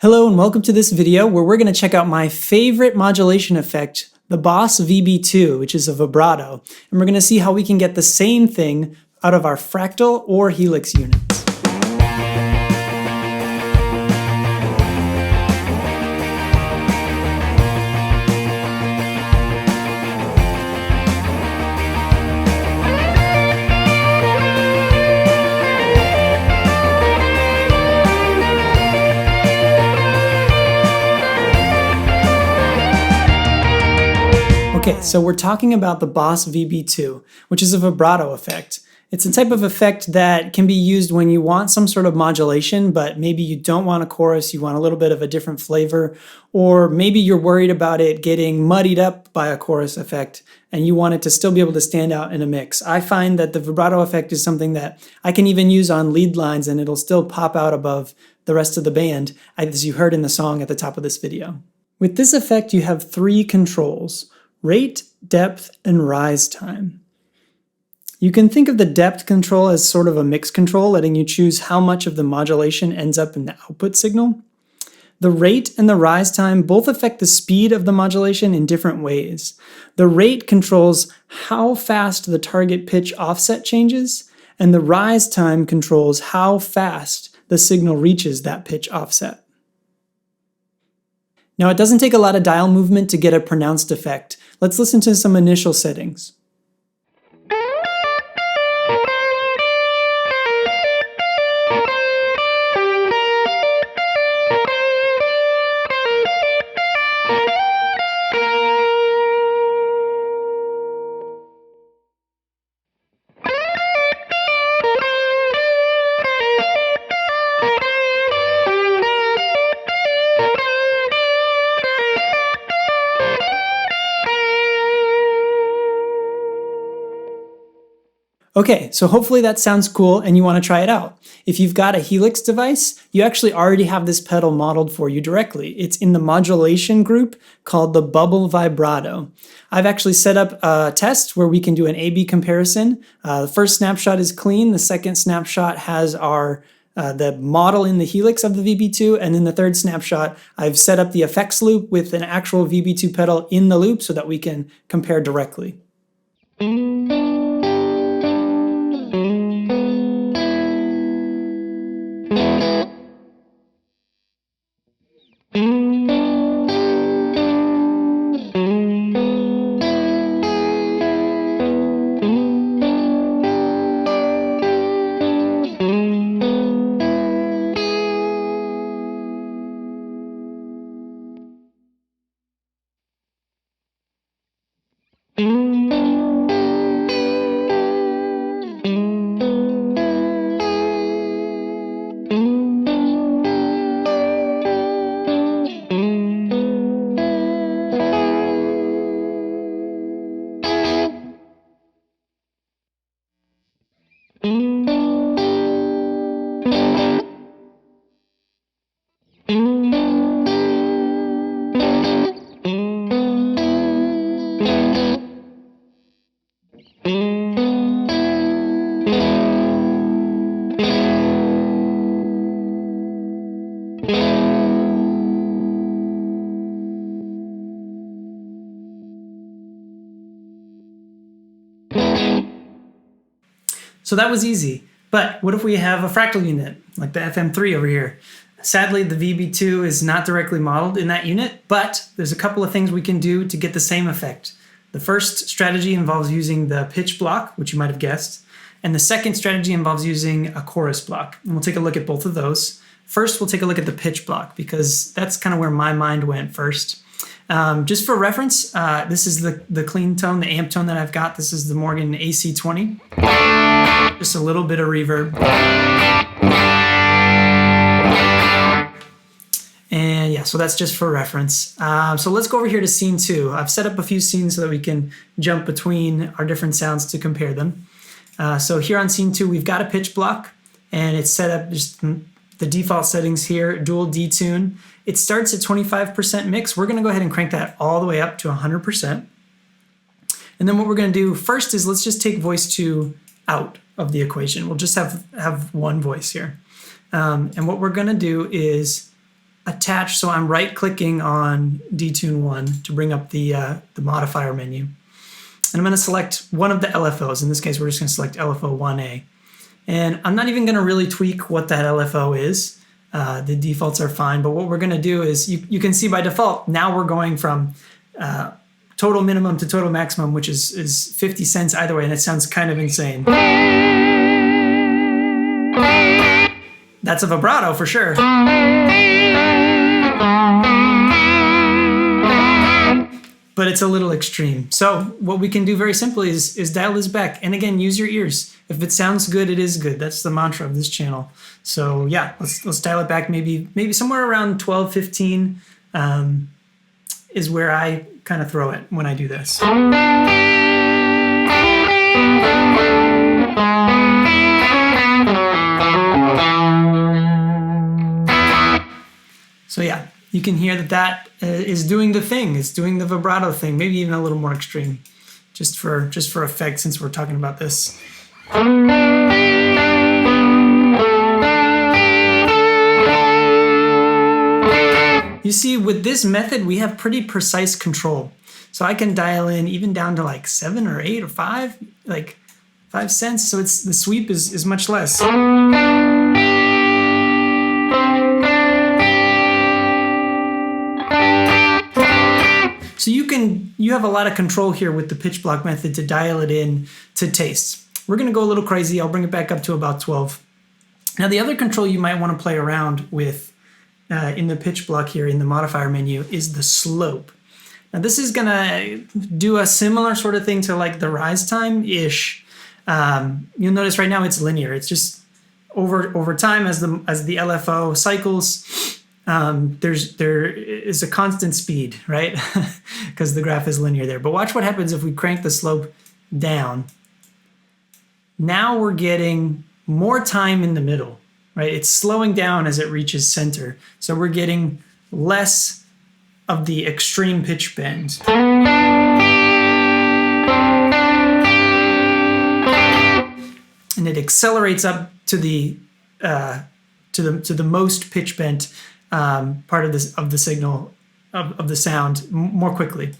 Hello and welcome to this video where we're going to check out my favorite modulation effect, the Boss VB-2, which is a vibrato. And we're going to see how we can get the same thing out of our fractal or helix units. Okay, so we're talking about the Boss VB-2, which is a vibrato effect. It's a type of effect that can be used when you want some sort of modulation, but maybe you don't want a chorus, you want a little bit of a different flavor, or maybe you're worried about it getting muddied up by a chorus effect, and you want it to still be able to stand out in a mix. I find that the vibrato effect is something that I can even use on lead lines, and it'll still pop out above the rest of the band, as you heard in the song at the top of this video. With this effect, you have three controls: rate, depth, and rise time. You can think of the depth control as sort of a mix control, letting you choose how much of the modulation ends up in the output signal. The rate and the rise time both affect the speed of the modulation in different ways. The rate controls how fast the target pitch offset changes, and the rise time controls how fast the signal reaches that pitch offset. Now, it doesn't take a lot of dial movement to get a pronounced effect. Let's listen to some initial settings. Okay, so hopefully that sounds cool and you want to try it out. If you've got a Helix device, you actually already have this pedal modeled for you directly. It's in the modulation group called the Bubble Vibrato. I've actually set up a test where we can do an A/B comparison. The first snapshot is clean, the second snapshot has the model in the Helix of the VB2, and in the third snapshot, I've set up the effects loop with an actual VB2 pedal in the loop so that we can compare directly. So that was easy, but what if we have a fractal unit, like the FM3 over here? Sadly, the VB2 is not directly modeled in that unit, but there's a couple of things we can do to get the same effect. The first strategy involves using the pitch block, which you might have guessed, and the second strategy involves using a chorus block. And we'll take a look at both of those. First, we'll take a look at the pitch block, because that's kind of where my mind went first. Just for reference, this is the clean tone, the amp tone that I've got. This is the Morgan AC20. Just a little bit of reverb. And yeah, so that's just for reference. So let's go over here to scene 2. I've set up a few scenes so that we can jump between our different sounds to compare them. So here on scene 2, we've got a pitch block, and it's set up just the default settings here, dual detune. It starts at 25% mix. We're gonna go ahead and crank that all the way up to 100%. And then what we're going to do first is let's just take voice 2 out of the equation. We'll just have one voice here. And what we're going to do is attach, so I'm right-clicking on Detune 1 to bring up the modifier menu. And I'm going to select one of the LFOs. In this case, we're just going to select LFO 1A. And I'm not even going to really tweak what that LFO is. The defaults are fine, but what we're going to do is, you can see by default, now we're going from total minimum to total maximum, which is 50 cents either way, and it sounds kind of insane. That's a vibrato for sure. But it's a little extreme. So what we can do very simply is dial this back. And again, use your ears. If it sounds good, it is good. That's the mantra of this channel. So yeah, let's dial it back. Maybe somewhere around 12, 15 is where I kind of throw it when I do this. So yeah, you can hear that is doing the thing. It's doing the vibrato thing, maybe even a little more extreme, just for effect, since we're talking about this. You see, with this method, we have pretty precise control. So I can dial in even down to like 7 or 8 or 5, like 5 cents. So the sweep is much less. So you have a lot of control here with the pitch block method to dial it in to taste. We're going to go a little crazy. I'll bring it back up to about 12. Now the other control you might want to play around with in the pitch block here in the modifier menu is the slope. Now this is going to do a similar sort of thing to like the rise time-ish. You'll notice right now it's linear. It's just over time as the LFO cycles. There is a constant speed, right? Because the graph is linear there. But watch what happens if we crank the slope down. Now we're getting more time in the middle, right? It's slowing down as it reaches center. So we're getting less of the extreme pitch bend. And it accelerates up to the most pitch bent part of the signal of the sound more quickly.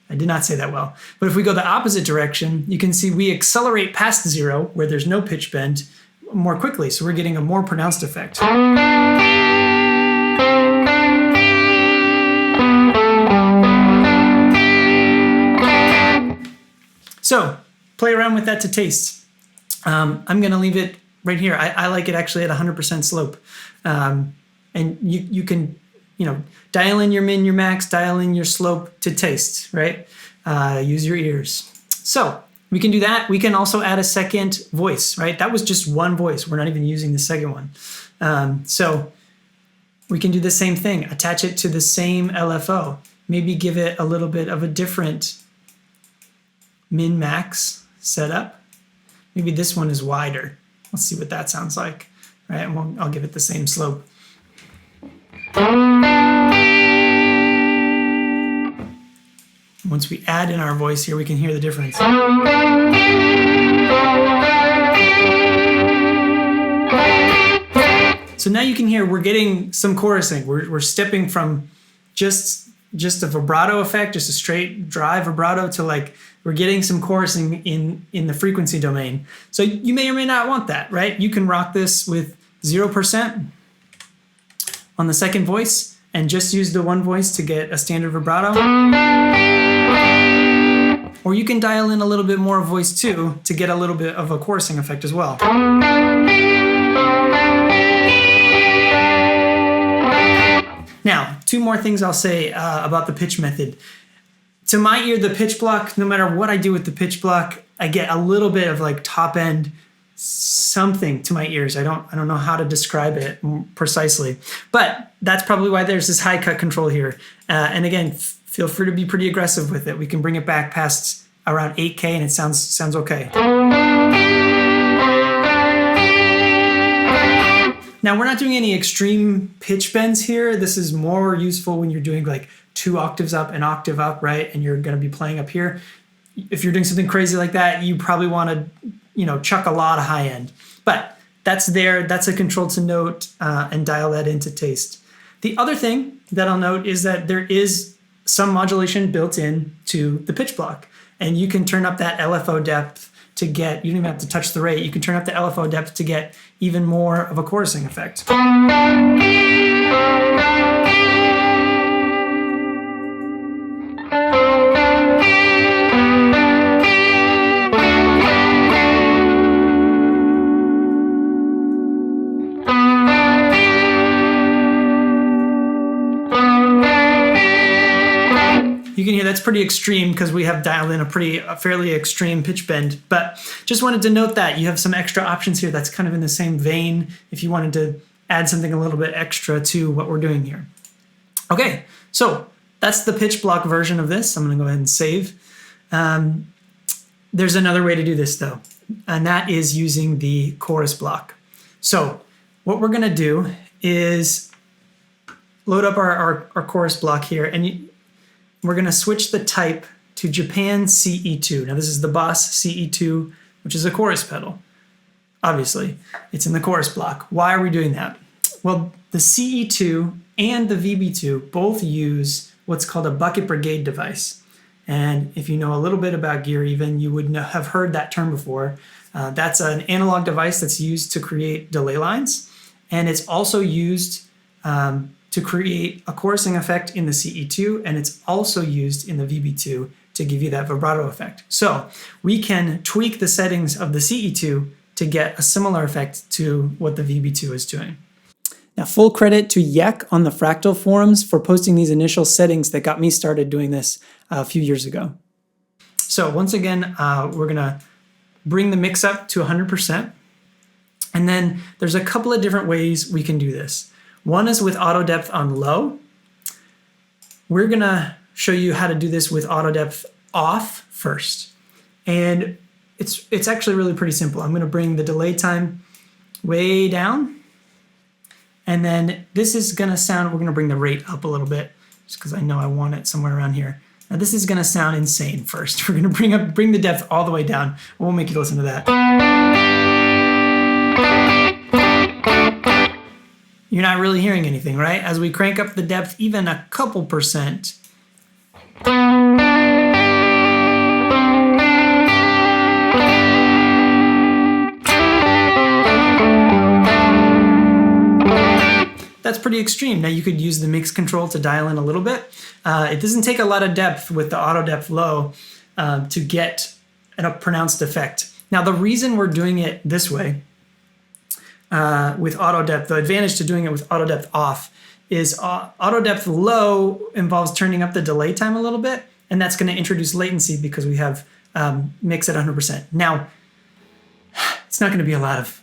I did not say that well. But if we go the opposite direction, you can see we accelerate past 0, where there's no pitch bend, more quickly. So we're getting a more pronounced effect. So play around with that to taste. I'm going to leave it right here. I like it actually at 100% slope. And you can, dial in your min, your max, dial in your slope to taste, right? Use your ears. So we can do that. We can also add a second voice, right? That was just one voice. We're not even using the second one. So we can do the same thing. Attach it to the same LFO. Maybe give it a little bit of a different min max setup. Maybe this one is wider. Let's see what that sounds like, right? And I'll give it the same slope. Once we add in our voice here, we can hear the difference. So now you can hear we're getting some chorusing. We're stepping from just a vibrato effect, just a straight dry vibrato, to like we're getting some chorusing in the frequency domain. So you may or may not want that, right? You can rock this with 0% on the second voice and just use the one voice to get a standard vibrato. Or you can dial in a little bit more voice too to get a little bit of a chorusing effect as well. Now, 2 more things I'll say about the pitch method. To my ear, the pitch block, no matter what I do with the pitch block, I get a little bit of like top end something to my ears. I don't know how to describe it precisely, but that's probably why there's this high cut control here. And again, feel free to be pretty aggressive with it. We can bring it back past around 8K and it sounds okay. Now we're not doing any extreme pitch bends here. This is more useful when you're doing like 2 octaves up, an octave up, right? And you're gonna be playing up here. If you're doing something crazy like that, you probably wanna chuck a lot of high end. But that's there, that's a control to note, and dial that into taste. The other thing that I'll note is that there is some modulation built in to the pitch block, and you can turn up that LFO depth to get, you don't even have to touch the rate, you can turn up the LFO depth to get even more of a chorusing effect. You can hear that's pretty extreme because we have dialed in a fairly extreme pitch bend, but just wanted to note that you have some extra options here that's kind of in the same vein if you wanted to add something a little bit extra to what we're doing here. Okay, so that's the pitch block version of this. I'm gonna go ahead and save. There's another way to do this though, and that is using the chorus block. So what we're gonna do is load up our chorus block here, and we're going to switch the type to Japan CE2. Now this is the Boss CE2, which is a chorus pedal. Obviously, it's in the chorus block. Why are we doing that? Well, the CE2 and the VB2 both use what's called a bucket brigade device. And if you know a little bit about gear even, you would have heard that term before. That's an analog device that's used to create delay lines. And it's also used to create a chorusing effect in the CE2, and it's also used in the VB2 to give you that vibrato effect. So we can tweak the settings of the CE2 to get a similar effect to what the VB2 is doing. Now, full credit to Yek on the Fractal forums for posting these initial settings that got me started doing this a few years ago. So once again, we're gonna bring the mix up to 100%. And then there's a couple of different ways we can do this. One is with auto depth on low. We're gonna show you how to do this with auto depth off first. And it's actually really pretty simple. I'm gonna bring the delay time way down. And then this is gonna sound, we're gonna bring the rate up a little bit just because I know I want it somewhere around here. Now this is gonna sound insane first. We're gonna bring the depth all the way down. I won't make you listen to that. You're not really hearing anything, right? As we crank up the depth even a couple percent, that's pretty extreme. Now you could use the mix control to dial in a little bit. It doesn't take a lot of depth with the auto depth low to get a pronounced effect. Now the reason we're doing it this way with auto depth, the advantage to doing it with auto depth off is auto depth low involves turning up the delay time a little bit, and that's going to introduce latency because we have mix at 100%. Now, it's not going to be a lot of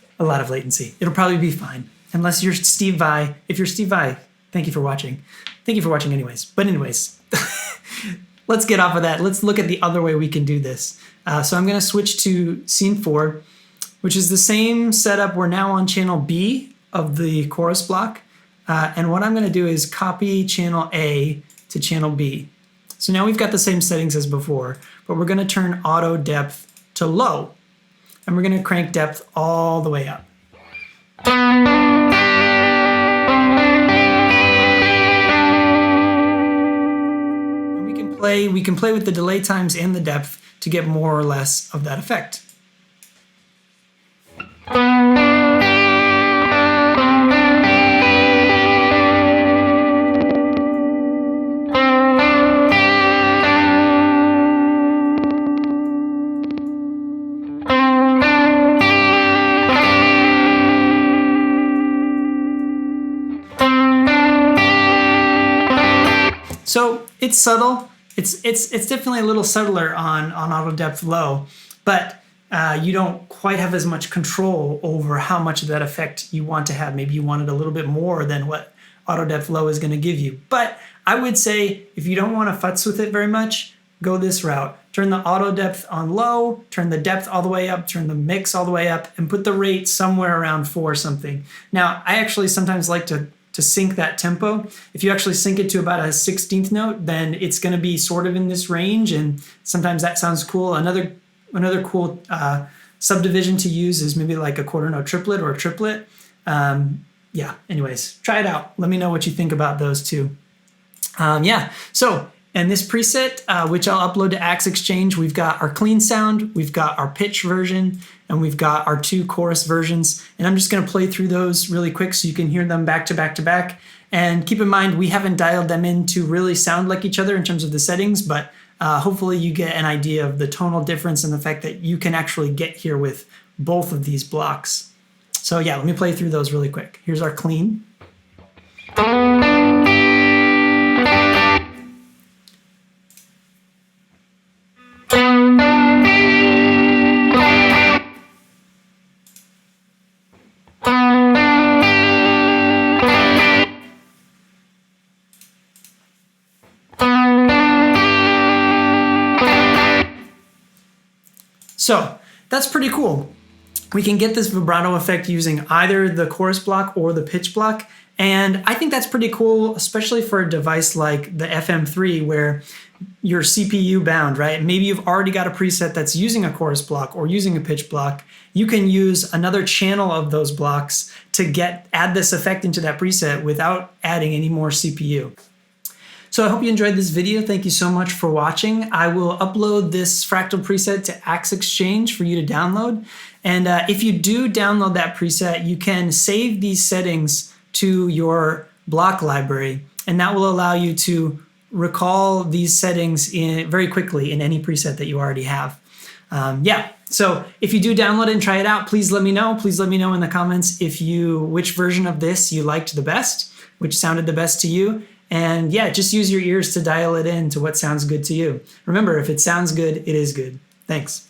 latency. It'll probably be fine, unless you're Steve Vai. If you're Steve Vai, thank you for watching. Thank you for watching anyways. But anyways, let's get off of that. Let's look at the other way we can do this. So I'm going to switch to scene 4. Which is the same setup. We're now on channel B of the chorus block. And what I'm gonna do is copy channel A to channel B. So now we've got the same settings as before, but we're gonna turn auto depth to low. And we're gonna crank depth all the way up. And we can play with the delay times and the depth to get more or less of that effect. So it's subtle. It's definitely a little subtler on auto depth low, but you don't quite have as much control over how much of that effect you want to have. Maybe you want it a little bit more than what auto depth low is going to give you. But I would say if you don't want to futz with it very much, go this route. Turn the auto depth on low, turn the depth all the way up, turn the mix all the way up, and put the rate somewhere around 4 something. Now, I actually sometimes like to sync that tempo. If you actually sync it to about a 16th note, then it's going to be sort of in this range, and sometimes that sounds cool. Another cool subdivision to use is maybe like a quarter note triplet or a triplet. yeah, anyways, try it out. Let me know what you think about those two. Yeah, so in this preset, which I'll upload to Axe Exchange, we've got our clean sound, we've got our pitch version, and we've got our 2 chorus versions. And I'm just gonna play through those really quick so you can hear them back to back to back. And keep in mind, we haven't dialed them in to really sound like each other in terms of the settings, but hopefully you get an idea of the tonal difference and the fact that you can actually get here with both of these blocks. So yeah, let me play through those really quick. Here's our clean. So that's pretty cool. We can get this vibrato effect using either the chorus block or the pitch block. And I think that's pretty cool, especially for a device like the FM3 where you're CPU bound, right? Maybe you've already got a preset that's using a chorus block or using a pitch block. You can use another channel of those blocks to add this effect into that preset without adding any more CPU. So I hope you enjoyed this video. Thank you so much for watching. I will upload this fractal preset to Axe Exchange for you to download. And if you do download that preset, you can save these settings to your block library, and that will allow you to recall these settings very quickly in any preset that you already have. Yeah, so if you do download it and try it out, please let me know. Please let me know in the comments which version of this you liked the best, which sounded the best to you. And yeah, just use your ears to dial it in to what sounds good to you. Remember, if it sounds good, it is good. Thanks.